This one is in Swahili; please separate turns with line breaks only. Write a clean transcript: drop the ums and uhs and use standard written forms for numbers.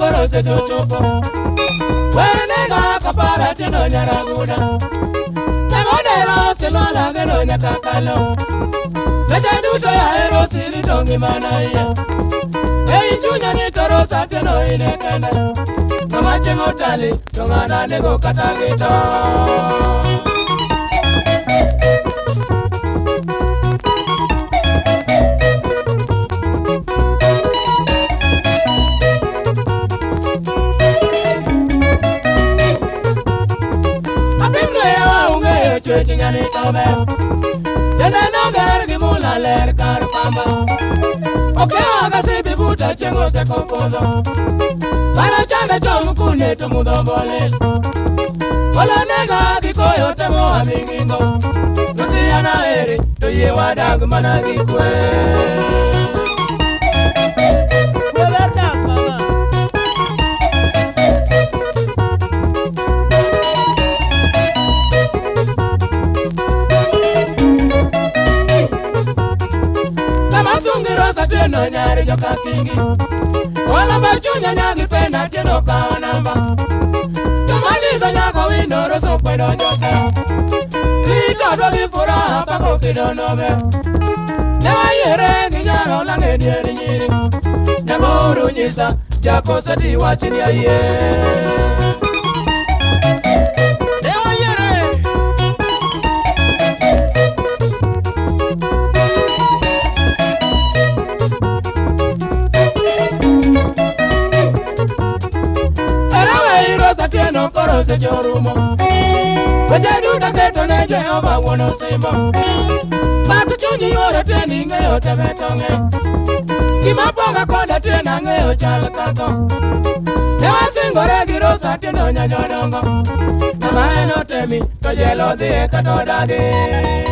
koro sechochopo Wenega kapara tino nyaraguda Nemodero silwala geno nyakakalo Seche duto ya ero siri tongi mana iye Ei chunya ni toro sateno inekene Kama chengo tali tongana nego katagito Chwechinyani tobe Dende noger gimula ler kar pamba Okewa gasi bibuta chengo se kopodo Para chanda chomu kune to mudo bolil Wala nega gikoyo temo amingingo Lusiana eri to ye wadag mana gikwe No nyari joka kingi Wala bachunya nyagi penda tieno kawa namba Tumaliza nyako winoro so kwedo jose Kito dogi furaha pako kidonobe Newa yere ginyaro lange dieri nyiri Nyamuru nyisa jako sati wachini ya ye No koro se chorumo Weche duta keto ne Jehova wono simo Matu chunyi yore teni ng'eyo tebe tonge Gima ponga koda tena ng'eyo chal kako Newa singore gi rosa tino nyajodongo Nama eno temi to jelo dhie katodagi